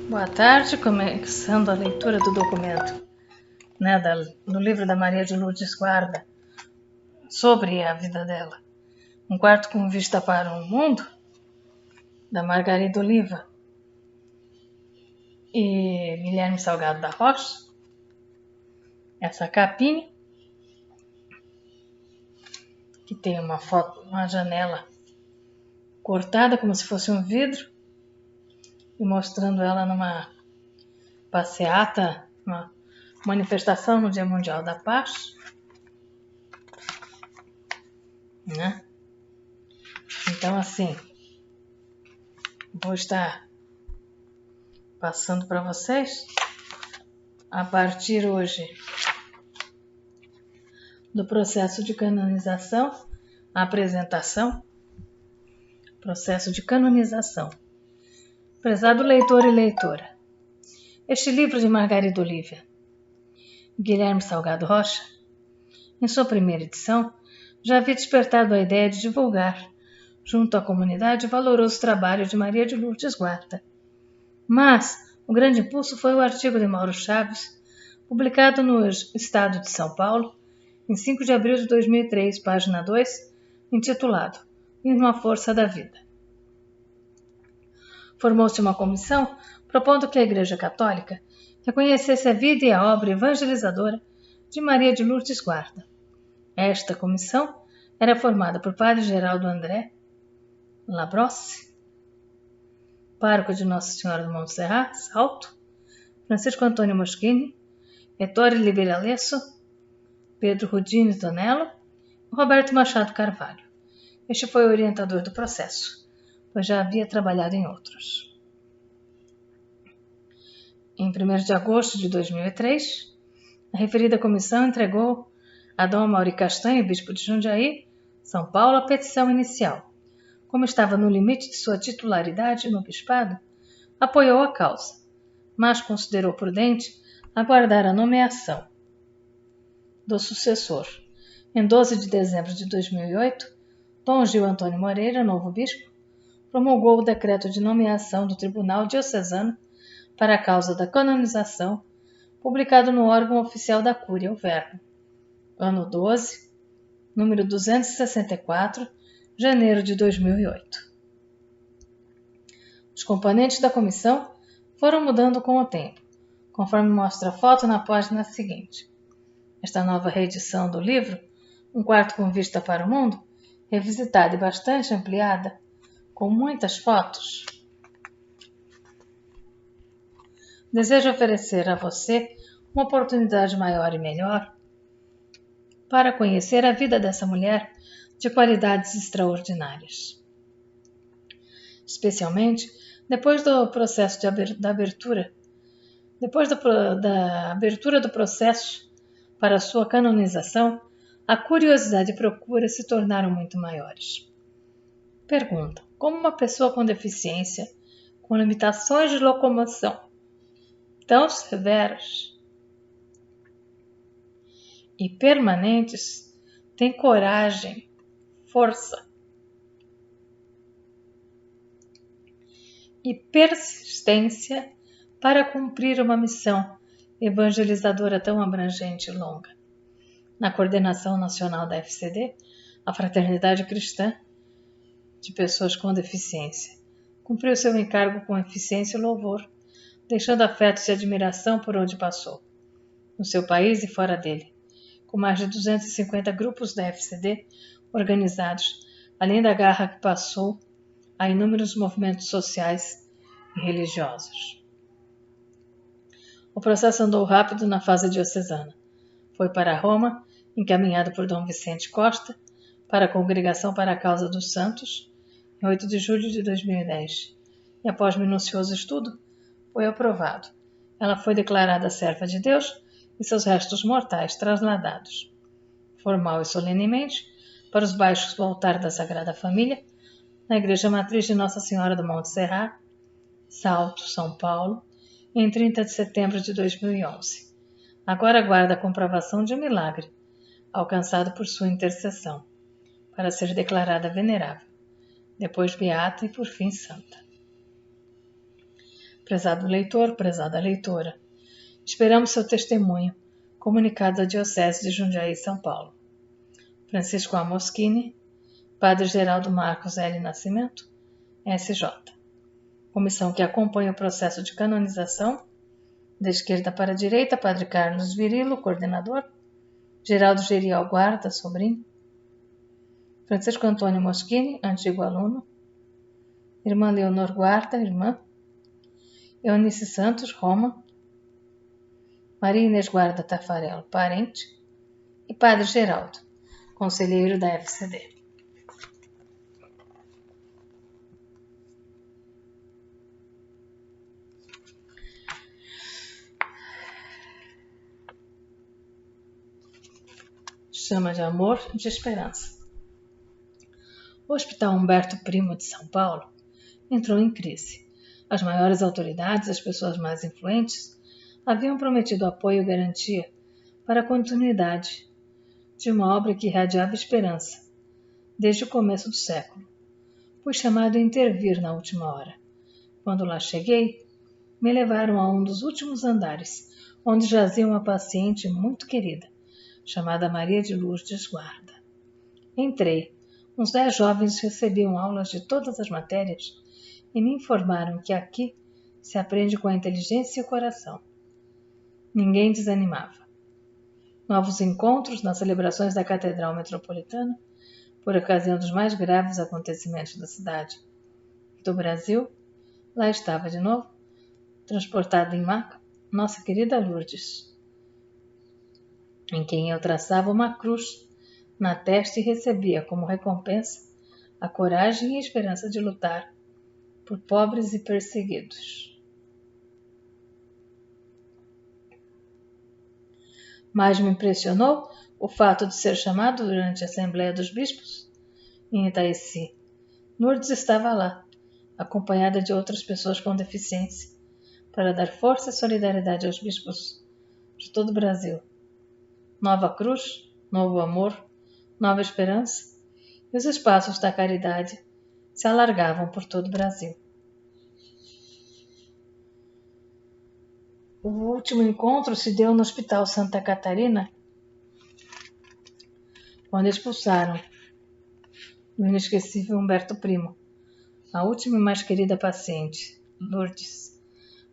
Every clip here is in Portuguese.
Boa tarde, começando a leitura do documento, do livro da Maria de Lourdes Guarda, sobre a vida dela. Um quarto com vista para o mundo, da Margarida Oliva e Guilherme Salgado da Rocha. Essa capinha, que tem uma foto, uma janela cortada como se fosse um vidro, e mostrando ela numa passeata, uma manifestação no Dia Mundial da Paz, né? Então, assim, vou estar passando para vocês, a partir hoje, do processo de canonização, a apresentação, processo de canonização. Prezado leitor e leitora, este livro de Margarida Oliva, Guilherme Salgado Rocha, em sua primeira edição, já havia despertado a ideia de divulgar, junto à comunidade, o valoroso trabalho de Maria de Lourdes Guarda. Mas o grande impulso foi o artigo de Mauro Chaves, publicado no Estado de São Paulo, em 5 de abril de 2003, página 2, intitulado Mesmo a Força da Vida. Formou-se uma comissão propondo que a Igreja Católica reconhecesse a vida e a obra evangelizadora de Maria de Lourdes Guarda. Esta comissão era formada por Padre Geraldo André Labrossi, pároco de Nossa Senhora do Monte Serrat, Salto, Francisco Antônio Moschini, Ettore Liberalesso, Pedro Rudini Tonello e Roberto Machado Carvalho. Este foi o orientador do processo, pois já havia trabalhado em outros. Em 1º de agosto de 2003, a referida comissão entregou a Dom Amaury Castanho, bispo de Jundiaí, São Paulo, a petição inicial. Como estava no limite de sua titularidade no bispado, apoiou a causa, mas considerou prudente aguardar a nomeação do sucessor. Em 12 de dezembro de 2008, Dom Gil Antônio Moreira, novo bispo, promulgou o decreto de nomeação do Tribunal Diocesano para a causa da canonização, publicado no órgão oficial da Cúria, o Verbo, ano 12, número 264, janeiro de 2008. Os componentes da comissão foram mudando com o tempo, conforme mostra a foto na página seguinte. Esta nova reedição do livro, Um Quarto com Vista para o Mundo, revisitada e bastante ampliada, com muitas fotos, desejo oferecer a você uma oportunidade maior e melhor para conhecer a vida dessa mulher de qualidades extraordinárias. Especialmente depois do processo da abertura do processo para sua canonização, a curiosidade e procura se tornaram muito maiores. Pergunta: como uma pessoa com deficiência, com limitações de locomoção tão severas e permanentes, tem coragem, força e persistência para cumprir uma missão evangelizadora tão abrangente e longa? Na coordenação nacional da FCD, a Fraternidade Cristã de Pessoas com Deficiência cumpriu seu encargo com eficiência e louvor, deixando afetos e admiração por onde passou, no seu país e fora dele, com mais de 250 grupos da FCD organizados, além da garra que passou a inúmeros movimentos sociais e religiosos. O processo andou rápido na fase diocesana. Foi para Roma, encaminhado por Dom Vicente Costa, para a Congregação para a Causa dos Santos, em 8 de julho de 2010, e após minucioso estudo, foi aprovado. Ela foi declarada serva de Deus e seus restos mortais trasladados, formal e solenemente, para os baixos do altar da Sagrada Família, na Igreja Matriz de Nossa Senhora do Monte Serrat, Salto, São Paulo, em 30 de setembro de 2011. Agora aguarda a comprovação de um milagre, alcançado por sua intercessão, para ser declarada venerável, depois beata e por fim santa. Prezado leitor, prezada leitora, esperamos seu testemunho, comunicado à Diocese de Jundiaí, São Paulo. Francisco A. Moschini, Padre Geraldo Marcos L. Nascimento, SJ. Comissão que acompanha o processo de canonização, da esquerda para a direita, Padre Carlos Virilo, coordenador, Geraldo Gerial Guarda, sobrinho, Francisco Antônio Moschini, antigo aluno, Irmã Leonor Guarda, irmã, Eunice Santos, Roma, Maria Inês Guarda Tafarel, parente, e Padre Geraldo, conselheiro da FCD. Chama de amor e de esperança. O Hospital Humberto Primo de São Paulo entrou em crise. As maiores autoridades, as pessoas mais influentes, haviam prometido apoio e garantia para a continuidade de uma obra que irradiava esperança desde o começo do século. Fui chamado a intervir na última hora. Quando lá cheguei, me levaram a um dos últimos andares, onde jazia uma paciente muito querida, chamada Maria de Lourdes Guarda. Entrei. Uns 10 jovens recebiam aulas de todas as matérias e me informaram que aqui se aprende com a inteligência e o coração. Ninguém desanimava. Novos encontros nas celebrações da Catedral Metropolitana, por ocasião dos mais graves acontecimentos da cidade e do Brasil. Lá estava de novo, transportada em maca, nossa querida Lourdes, em quem eu traçava uma cruz na testa e recebia como recompensa a coragem e a esperança de lutar por pobres e perseguidos. Mais me impressionou o fato de ser chamado durante a Assembleia dos Bispos em Itaici. Lourdes estava lá, acompanhada de outras pessoas com deficiência, para dar força e solidariedade aos bispos de todo o Brasil. Nova cruz, novo amor, nova esperança, e os espaços da caridade se alargavam por todo o Brasil. O último encontro se deu no Hospital Santa Catarina, quando expulsaram o inesquecível Humberto Primo, a última e mais querida paciente, Lourdes.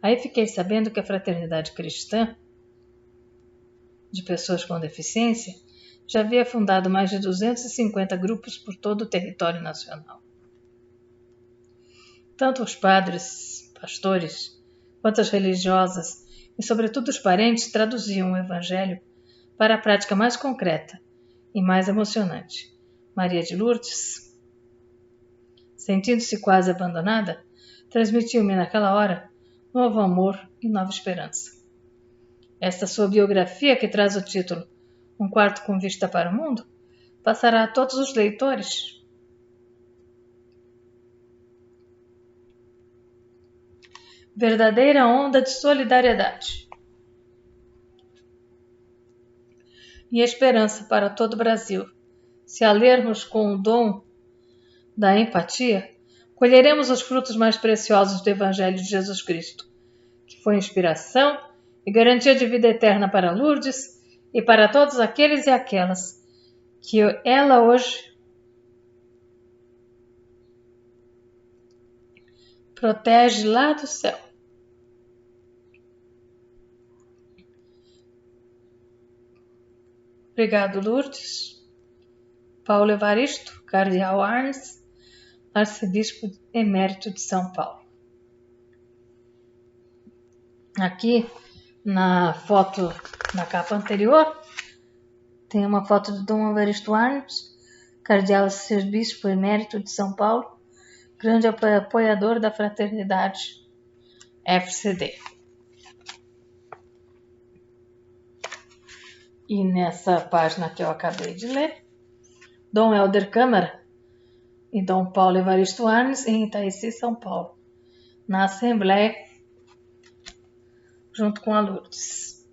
Aí fiquei sabendo que a Fraternidade Cristã de Pessoas com Deficiência já havia fundado mais de 250 grupos por todo o território nacional. Tanto os padres, pastores, quanto as religiosas e, sobretudo, os parentes traduziam o Evangelho para a prática mais concreta e mais emocionante. Maria de Lourdes, sentindo-se quase abandonada, transmitiu-me naquela hora novo amor e nova esperança. Esta sua biografia, que traz o título Um Quarto com Vista para o Mundo, passará a todos os leitores. Verdadeira onda de solidariedade e esperança para todo o Brasil. Se a lermos com o dom da empatia, colheremos os frutos mais preciosos do Evangelho de Jesus Cristo, que foi inspiração e garantia de vida eterna para Lourdes e para todos aqueles e aquelas que ela hoje protege lá do céu. Obrigado, Lourdes. Paulo Evaristo, Cardeal Arnes, Arcebispo Emérito de São Paulo. Aqui na foto, na capa anterior, tem uma foto de Dom Evaristo Arnes, Cardeal Arcebispo Emérito de São Paulo, grande apoiador da Fraternidade FCD. E nessa página que eu acabei de ler, Dom Helder Câmara e Dom Paulo Evaristo Arnes em Itaici, São Paulo, na Assembleia, junto com a Lourdes.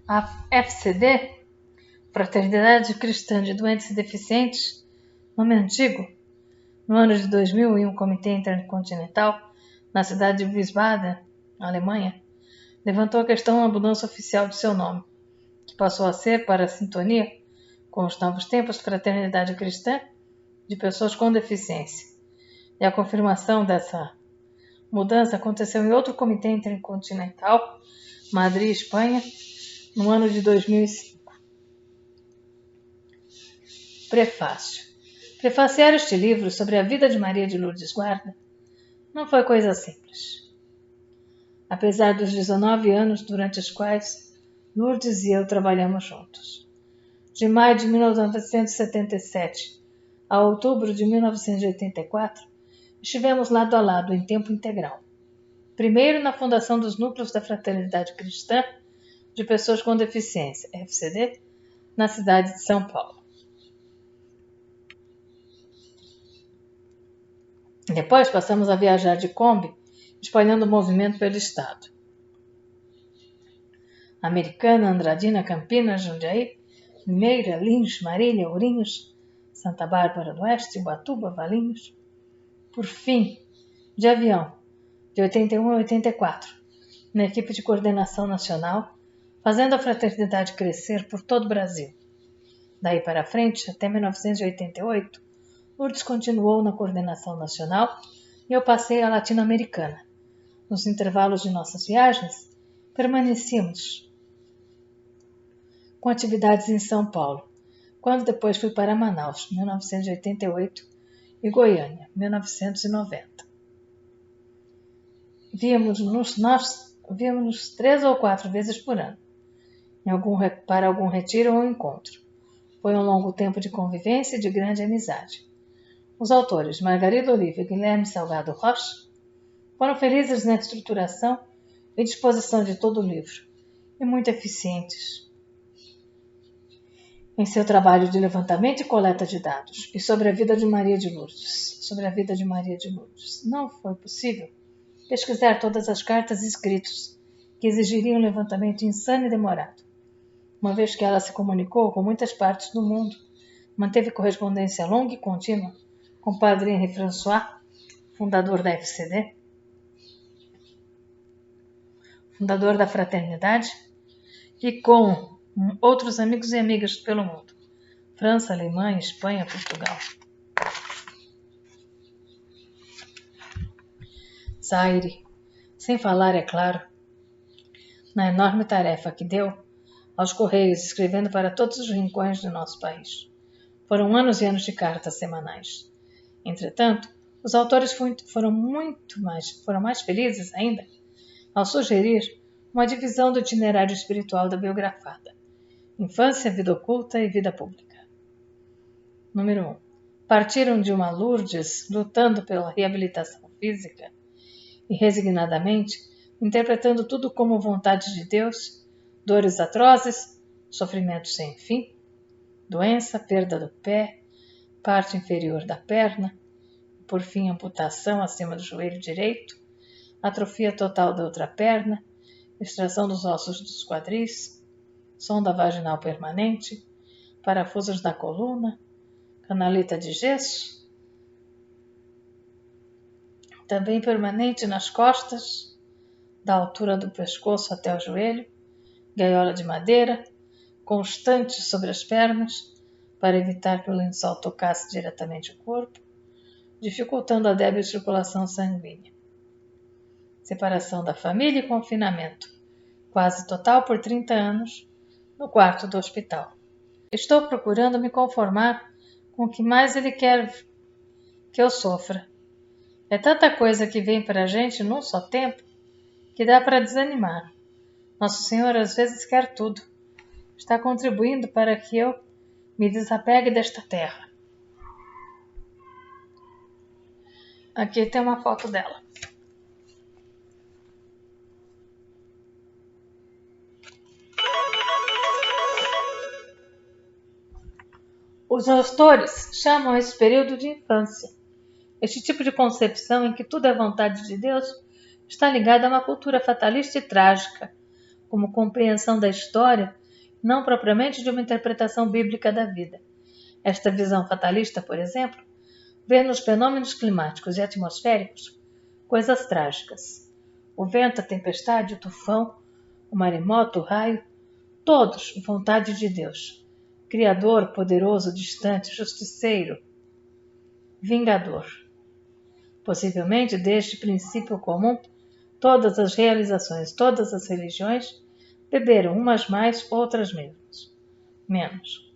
A FCD, Fraternidade Cristã de Doentes e Deficientes, Nome antigo. No ano de 2001, um comitê intercontinental, na cidade de Wiesbaden, Alemanha, levantou a questão da mudança oficial de seu nome, que passou a ser, para a sintonia com os novos tempos, Fraternidade Cristã de Pessoas com Deficiência. E a confirmação dessa mudança aconteceu em outro comitê intercontinental, Madrid, Espanha, no ano de 2005. Prefácio. Prefaciar este livro sobre a vida de Maria de Lourdes Guarda não foi coisa simples. Apesar dos 19 anos durante os quais Lourdes e eu trabalhamos juntos. De maio de 1977 a outubro de 1984, estivemos lado a lado em tempo integral. Primeiro na fundação dos Núcleos da Fraternidade Cristã de Pessoas com Deficiência, FCD, na cidade de São Paulo. Depois passamos a viajar de Kombi, espalhando o movimento pelo estado. Americana, Andradina, Campinas, Jundiaí, Limeira, Lins, Marília, Ourinhos, Santa Bárbara do Oeste, Ubatuba, Valinhos. Por fim, de avião, de 81 a 84, na equipe de coordenação nacional, fazendo a fraternidade crescer por todo o Brasil. Daí para frente, até 1988, Lourdes continuou na coordenação nacional e eu passei à latino-americana. Nos intervalos de nossas viagens, permanecíamos com atividades em São Paulo, quando depois fui para Manaus, 1988, e Goiânia, 1990. Nós víamos 3 ou 4 vezes por ano, para algum retiro ou encontro. Foi um longo tempo de convivência e de grande amizade. Os autores Margarida Oliva e Guilherme Salgado Rocha foram felizes na estruturação e disposição de todo o livro, e muito eficientes em seu trabalho de levantamento e coleta de dados, e sobre a vida de Maria de Lourdes. Não foi possível pesquisar todas as cartas e escritos que exigiriam um levantamento insano e demorado, uma vez que ela se comunicou com muitas partes do mundo, manteve correspondência longa e contínua com o padre Henri François, fundador da FCD, fundador da Fraternidade, e com outros amigos e amigas pelo mundo, França, Alemanha, Espanha, Portugal. Zaire, sem falar, é claro, na enorme tarefa que deu aos Correios, escrevendo para todos os rincões do nosso país. Foram anos e anos de cartas semanais. Entretanto, os autores foram mais felizes ainda ao sugerir uma divisão do itinerário espiritual da biografada: infância, vida oculta e vida pública. Número 1. Partiram de uma Lourdes lutando pela reabilitação física e resignadamente interpretando tudo como vontade de Deus, dores atrozes, sofrimento sem fim, doença, perda do pé, parte inferior da perna, por fim amputação acima do joelho direito, atrofia total da outra perna, extração dos ossos dos quadris, sonda vaginal permanente, parafusos na coluna, canaleta de gesso, também permanente nas costas, da altura do pescoço até o joelho, gaiola de madeira, constante sobre as pernas, para evitar que o lençol tocasse diretamente o corpo, dificultando a débil circulação sanguínea. Separação da família e confinamento, quase total por 30 anos, no quarto do hospital. Estou procurando me conformar com o que mais ele quer que eu sofra. É tanta coisa que vem para a gente num só tempo que dá para desanimar. Nosso Senhor às vezes quer tudo. Está contribuindo para que eu me desapegue desta terra. Aqui tem uma foto dela. Os autores chamam esse período de infância. Este tipo de concepção em que tudo é vontade de Deus está ligado a uma cultura fatalista e trágica, como compreensão da história, não propriamente de uma interpretação bíblica da vida. Esta visão fatalista, por exemplo, vê nos fenômenos climáticos e atmosféricos coisas trágicas. O vento, a tempestade, o tufão, o maremoto, o raio, todos vontade de Deus, Criador, poderoso, distante, justiceiro, vingador. Possivelmente, deste princípio comum, todas as realizações, todas as religiões beberam, umas mais, outras menos.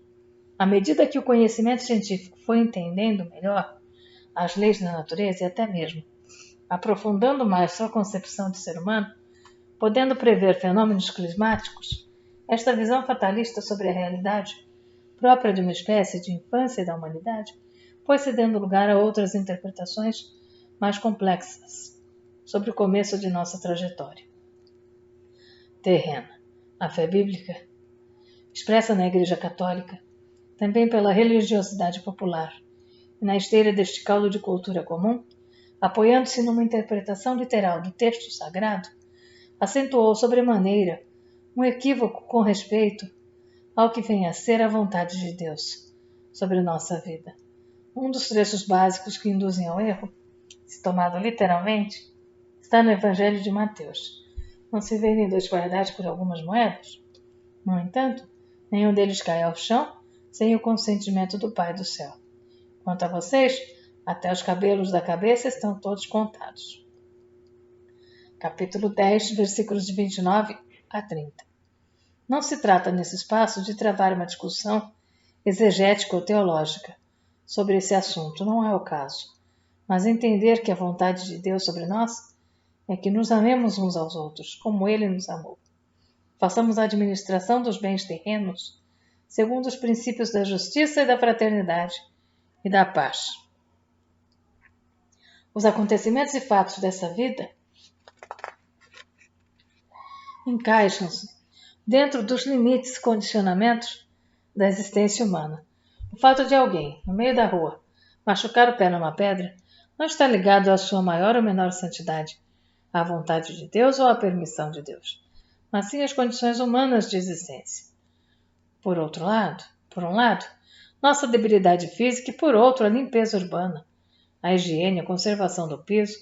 À medida que o conhecimento científico foi entendendo melhor as leis da natureza e até mesmo aprofundando mais sua concepção de ser humano, podendo prever fenômenos climáticos, esta visão fatalista sobre a realidade própria de uma espécie de infância da humanidade foi cedendo lugar a outras interpretações mais complexas sobre o começo de nossa trajetória terrena. A fé bíblica, expressa na Igreja Católica, também pela religiosidade popular, e na esteira deste caldo de cultura comum, apoiando-se numa interpretação literal do texto sagrado, acentuou sobremaneira um equívoco com respeito ao que vem a ser a vontade de Deus sobre nossa vida. Um dos trechos básicos que induzem ao erro, se tomado literalmente, está no Evangelho de Mateus. Não se vendem 2 pardais por algumas moedas? No entanto, nenhum deles cai ao chão sem o consentimento do Pai do céu. Quanto a vocês, até os cabelos da cabeça estão todos contados. Capítulo 10, versículos de 29 a 30. Não se trata, nesse espaço, de travar uma discussão exegética ou teológica sobre esse assunto, não é o caso, mas entender que a vontade de Deus sobre nós é que nos amemos uns aos outros, como Ele nos amou. Façamos a administração dos bens terrenos segundo os princípios da justiça e da fraternidade e da paz. Os acontecimentos e fatos dessa vida encaixam-se dentro dos limites e condicionamentos da existência humana. O fato de alguém, no meio da rua, machucar o pé numa pedra não está ligado à sua maior ou menor santidade, à vontade de Deus ou à permissão de Deus, mas sim às condições humanas de existência. Por um lado, nossa debilidade física e, por outro, a limpeza urbana, a higiene, a conservação do piso,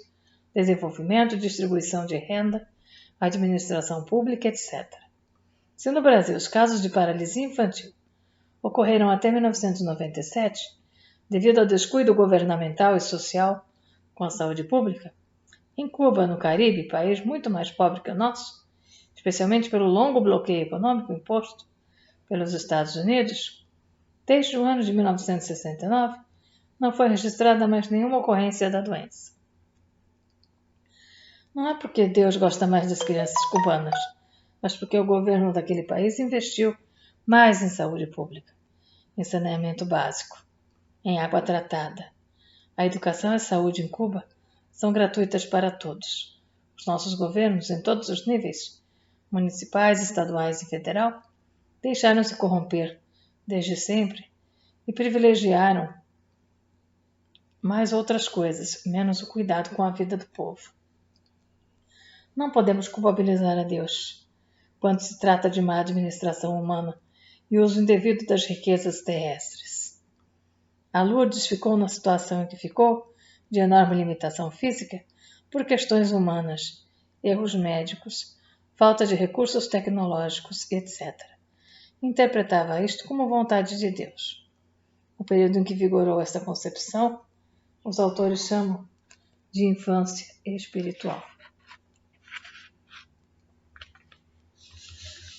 desenvolvimento e distribuição de renda, administração pública, etc. Se no Brasil os casos de paralisia infantil ocorreram até 1997, devido ao descuido governamental e social com a saúde pública, em Cuba, no Caribe, país muito mais pobre que o nosso, especialmente pelo longo bloqueio econômico imposto pelos Estados Unidos, desde o ano de 1969, não foi registrada mais nenhuma ocorrência da doença. Não é porque Deus gosta mais das crianças cubanas, mas porque o governo daquele país investiu mais em saúde pública, em saneamento básico, em água tratada. A educação e a saúde em Cuba são gratuitas para todos. Os nossos governos, em todos os níveis, municipais, estaduais e federal, deixaram-se corromper, desde sempre, e privilegiaram mais outras coisas, menos o cuidado com a vida do povo. Não podemos culpabilizar a Deus quando se trata de má administração humana e uso indevido das riquezas terrestres. A Lourdes ficou na situação em que ficou, de enorme limitação física, por questões humanas, erros médicos, falta de recursos tecnológicos, etc. Interpretava isto como vontade de Deus. O período em que vigorou esta concepção, os autores chamam de infância espiritual.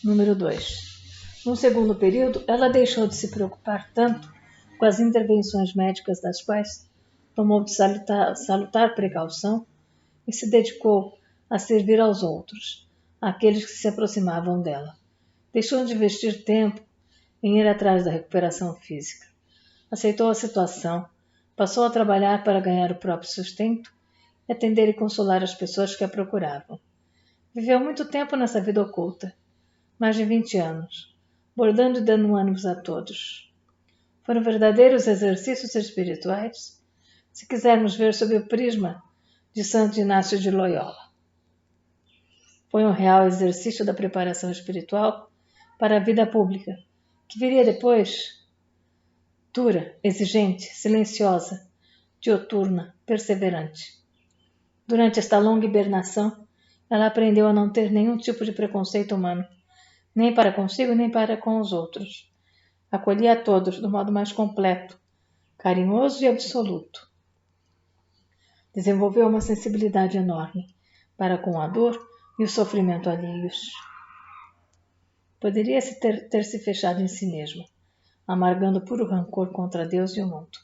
Número 2. No segundo período, ela deixou de se preocupar tanto com as intervenções médicas das quais tomou de salutar precaução e se dedicou a servir aos outros, àqueles que se aproximavam dela. Deixou de investir tempo em ir atrás da recuperação física. Aceitou a situação, passou a trabalhar para ganhar o próprio sustento e atender e consolar as pessoas que a procuravam. Viveu muito tempo nessa vida oculta, mais de 20 anos, bordando e dando ânimos a todos. Foram verdadeiros exercícios espirituais, se quisermos ver sob o prisma de Santo Inácio de Loyola. Foi um real exercício da preparação espiritual para a vida pública, que viria depois dura, exigente, silenciosa, dioturna, perseverante. Durante esta longa hibernação, ela aprendeu a não ter nenhum tipo de preconceito humano, nem para consigo nem para com os outros. Acolhia a todos do modo mais completo, carinhoso e absoluto. Desenvolveu uma sensibilidade enorme para com a dor e o sofrimento alheios. Poderia ter se fechado em si mesma, amargando puro rancor contra Deus e o mundo.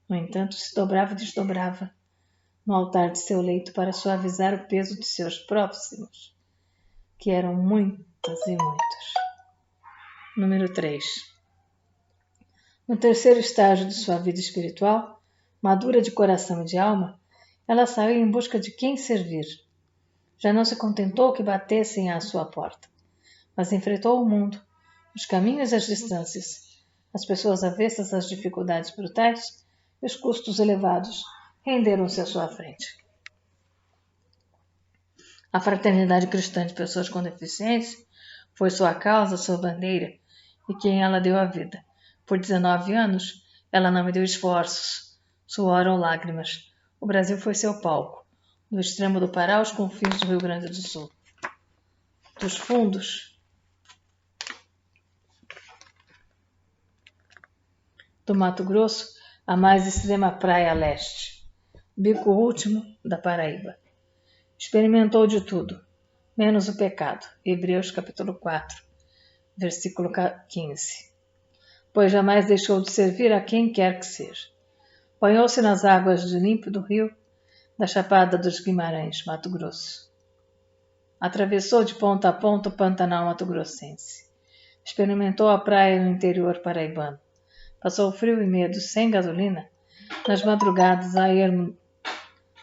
No entanto, se dobrava e desdobrava no altar de seu leito para suavizar o peso de seus próximos, que eram muitas e muitos. Número 3. No terceiro estágio de sua vida espiritual, madura de coração e de alma, ela saiu em busca de quem servir. Já não se contentou que batessem à sua porta, mas enfrentou o mundo, os caminhos e as distâncias, as pessoas avessas às dificuldades brutais e os custos elevados renderam-se à sua frente. A fraternidade cristã de pessoas com deficiência foi sua causa, sua bandeira, e quem ela deu a vida. Por 19 anos, ela não me deu esforços, suor ou lágrimas. O Brasil foi seu palco, do extremo do Pará aos confins do Rio Grande do Sul. Dos fundos do Mato Grosso, a mais extrema praia a leste, bico último da Paraíba. Experimentou de tudo, menos o pecado. Hebreus capítulo 4, versículo 15. Pois jamais deixou de servir a quem quer que seja. Banhou-se nas águas de límpido rio da Chapada dos Guimarães, Mato Grosso. Atravessou de ponta a ponta o Pantanal mato-grossense. Experimentou a praia no interior paraibano. Passou frio e medo, sem gasolina, nas madrugadas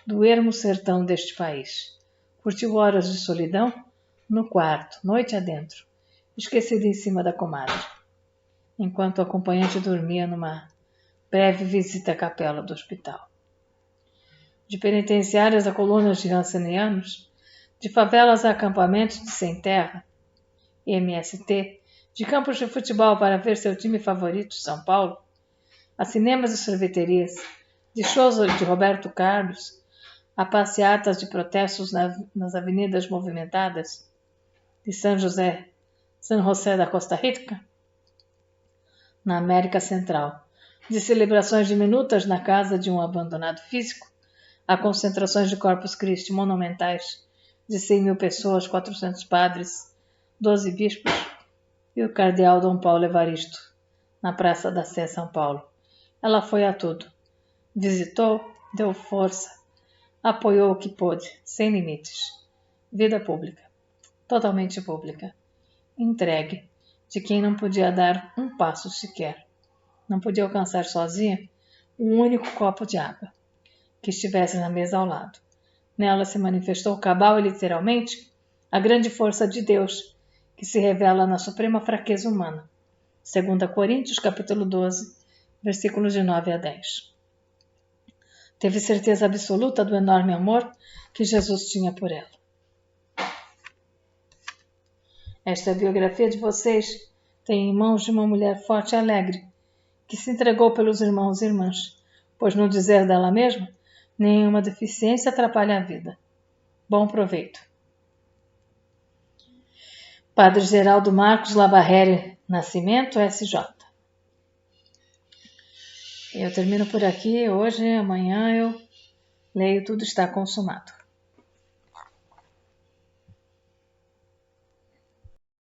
do ermo sertão deste país. Curtiu horas de solidão no quarto, noite adentro, esquecido em cima da comadre, enquanto o acompanhante dormia numa breve visita à capela do hospital. De penitenciárias a colunas de rancenianos, de favelas a acampamentos de sem terra, MST, de campos de futebol para ver seu time favorito, São Paulo, a cinemas e sorveterias, de shows de Roberto Carlos, a passeatas de protestos nas avenidas movimentadas de San José da Costa Rica, na América Central, de celebrações diminutas na casa de um abandonado físico, a concentrações de Corpus Christi monumentais de 100.000 pessoas, 400 padres, 12 bispos e o cardeal Dom Paulo Evaristo, na Praça da Sé, São Paulo. Ela foi a tudo. Visitou, deu força, apoiou o que pôde, sem limites. Vida pública, totalmente pública, entregue, de quem não podia dar um passo sequer. Não podia alcançar sozinha um único copo de água que estivesse na mesa ao lado. Nela se manifestou cabal e literalmente a grande força de Deus, que se revela na suprema fraqueza humana. 2 Coríntios, capítulo 12, versículos de 9 a 10. Teve certeza absoluta do enorme amor que Jesus tinha por ela. Esta biografia de vocês tem em mãos de uma mulher forte e alegre, que se entregou pelos irmãos e irmãs, pois no dizer dela mesma, nenhuma deficiência atrapalha a vida. Bom proveito. Padre Geraldo Marcos Labarrere Nascimento, SJ. Eu termino por aqui. Hoje, amanhã eu leio Tudo Está Consumado.